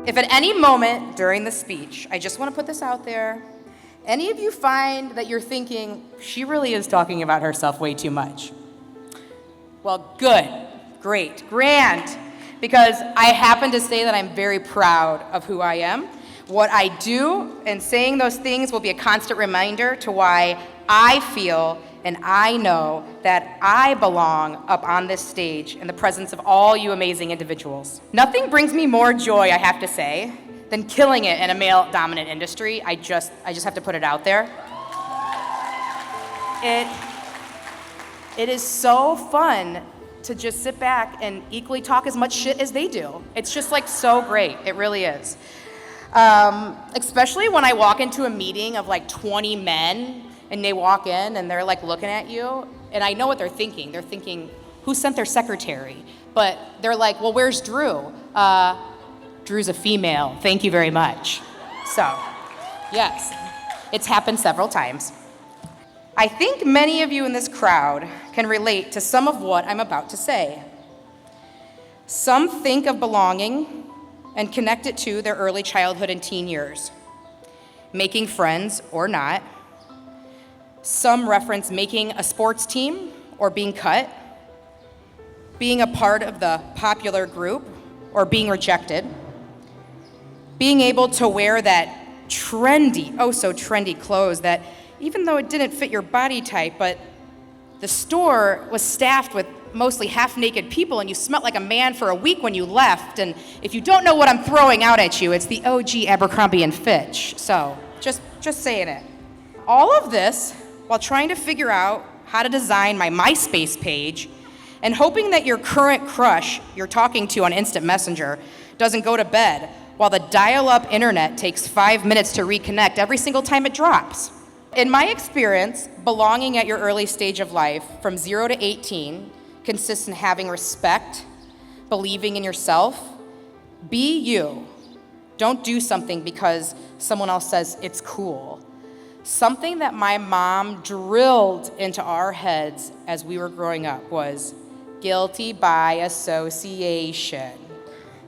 If at any moment during the speech, I just want to put this out there, any of you find that you're thinking, she really is talking about herself way too much? Well, good, great, grand, because I happen to say that I'm very proud of who I am, what I do, and saying those things will be a constant reminder to why I feel and I know that I belong up on this stage in the presence of all you amazing individuals. Nothing brings me more joy, I have to say, than killing it in a male-dominant industry. I just have to put it out there. It is so fun to just sit back and equally talk as much shit as they do. It's just like so great, it really is. Especially when I walk into a meeting of like 20 men and they walk in and they're like looking at you, and I know what they're thinking. They're thinking, who sent their secretary? But they're like, well, where's Drew? Drew's a female, thank you very much. So, yes, it's happened several times. I think many of you in this crowd can relate to some of what I'm about to say. Some think of belonging and connect it to their early childhood and teen years, making friends or not. Some reference making a sports team or being cut, being a part of the popular group or being rejected, being able to wear that trendy, oh so trendy clothes that even though it didn't fit your body type, but the store was staffed with mostly half-naked people and you smelled like a man for a week when you left. And if you don't know what I'm throwing out at you, it's the OG Abercrombie & Fitch. So just saying it. All of this while trying to figure out how to design my MySpace page and hoping that your current crush you're talking to on Instant Messenger doesn't go to bed while the dial-up internet takes 5 minutes to reconnect every single time it drops. In my experience, belonging at your early stage of life, from 0 to 18, consists in having respect, believing in yourself. Be you. Don't do something because someone else says it's cool. Something that my mom drilled into our heads as we were growing up was guilty by association.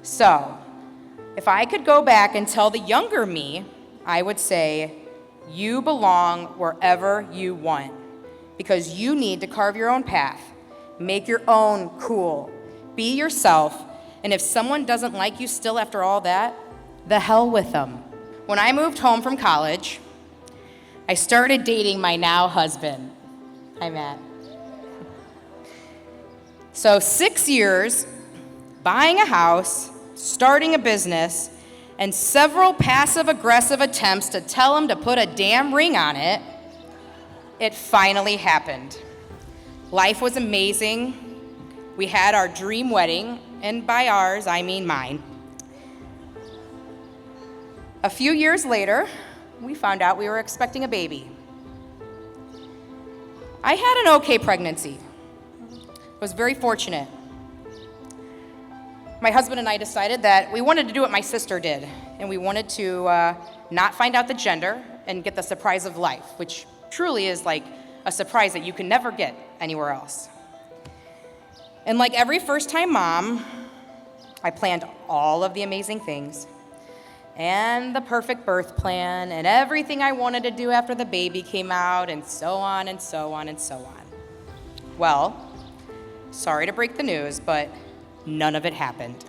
So, if I could go back and tell the younger me, I would say, you belong wherever you want, because you need to carve your own path, make your own cool, be yourself, and if someone doesn't like you still after all that, the hell with them. When I moved home from college, I started dating my now husband. Hi, Matt. So 6 years, buying a house, starting a business, and several passive-aggressive attempts to tell him to put a damn ring on it, it finally happened. Life was amazing. We had our dream wedding, and by ours, I mean mine. A few years later, we found out we were expecting a baby. I had an okay pregnancy. I was very fortunate. My husband and I decided that we wanted to do what my sister did, and we wanted to not find out the gender and get the surprise of life, which truly is like a surprise that you can never get anywhere else. And like every first-time mom, I planned all of the amazing things and the perfect birth plan and everything I wanted to do after the baby came out, and so on and so on and so on. Well, sorry to break the news, but none of it happened.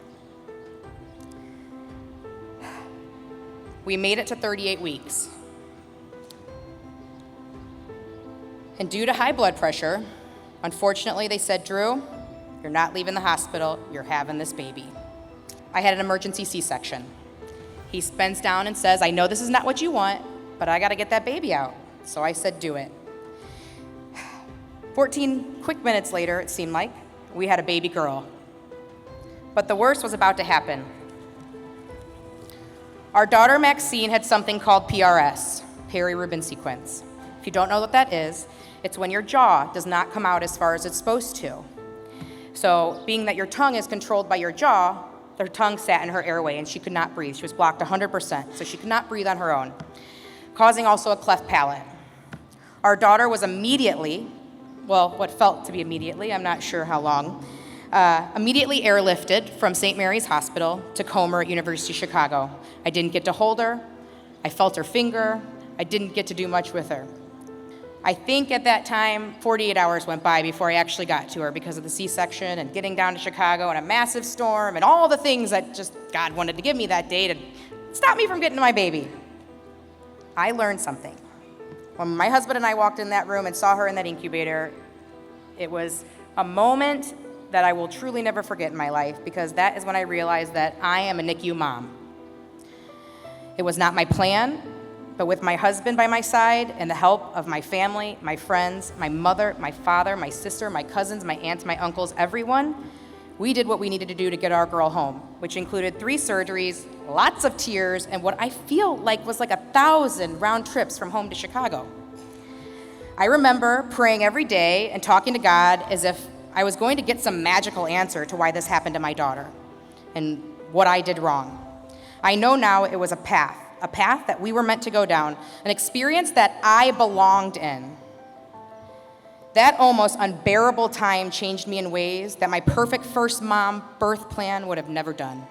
We made it to 38 weeks. And due to high blood pressure, unfortunately, they said, Drew, you're not leaving the hospital, you're having this baby. I had an emergency C-section. He bends down and says, I know this is not what you want, but I gotta get that baby out. So I said, do it. 14 quick minutes later, it seemed like, we had a baby girl. But the worst was about to happen. Our daughter Maxine had something called PRS, peri-Rubin sequence. If you don't know what that is, it's when your jaw does not come out as far as it's supposed to. So being that your tongue is controlled by your jaw, her tongue sat in her airway and she could not breathe. She was blocked 100%, so she could not breathe on her own, causing also a cleft palate. Our daughter was immediately, well, what felt to be immediately, I'm not sure how long, immediately airlifted from St. Mary's Hospital to Comer at University of Chicago. I didn't get to hold her. I felt her finger. I didn't get to do much with her. I think at that time, 48 hours went by before I actually got to her because of the C-section and getting down to Chicago and a massive storm and all the things that just God wanted to give me that day to stop me from getting to my baby. I learned something. When my husband and I walked in that room and saw her in that incubator, it was a moment that I will truly never forget in my life, because that is when I realized that I am a NICU mom. It was not my plan, but with my husband by my side and the help of my family, my friends, my mother, my father, my sister, my cousins, my aunts, my uncles, everyone, we did what we needed to do to get our girl home, which included 3 surgeries, lots of tears, and what I feel like was like 1,000 round trips from home to Chicago. I remember praying every day and talking to God as if I was going to get some magical answer to why this happened to my daughter and what I did wrong. I know now it was a path that we were meant to go down, an experience that I belonged in. That almost unbearable time changed me in ways that my perfect first mom birth plan would have never done.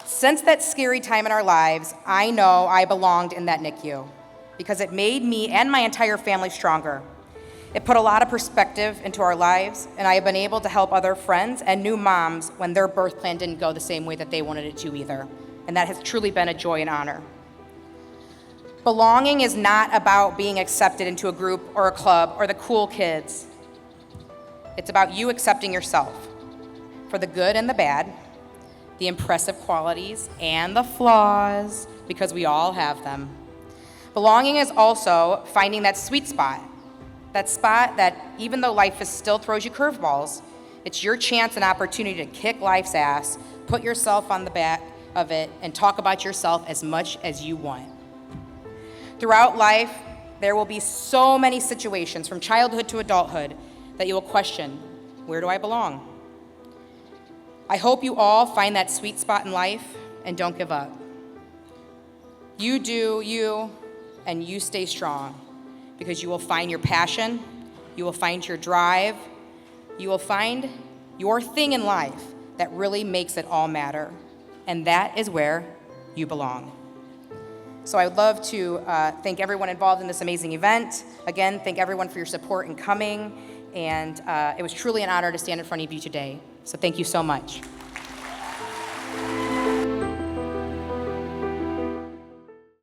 Since that scary time in our lives, I know I belonged in that NICU because it made me and my entire family stronger. It put a lot of perspective into our lives, and I have been able to help other friends and new moms when their birth plan didn't go the same way that they wanted it to either. And that has truly been a joy and honor. Belonging is not about being accepted into a group or a club or the cool kids. It's about you accepting yourself for the good and the bad, the impressive qualities and the flaws, because we all have them. Belonging is also finding that sweet spot, that even though life still throws you curveballs, it's your chance and opportunity to kick life's ass, put yourself on the back of it, and talk about yourself as much as you want. Throughout life, there will be so many situations from childhood to adulthood that you will question, where do I belong? I hope you all find that sweet spot in life and don't give up. You do you, and you stay strong, because you will find your passion, you will find your drive, you will find your thing in life that really makes it all matter, and that is where you belong. So I would love to thank everyone involved in this amazing event. Again, thank everyone for your support in coming, and it was truly an honor to stand in front of you today. So thank you so much.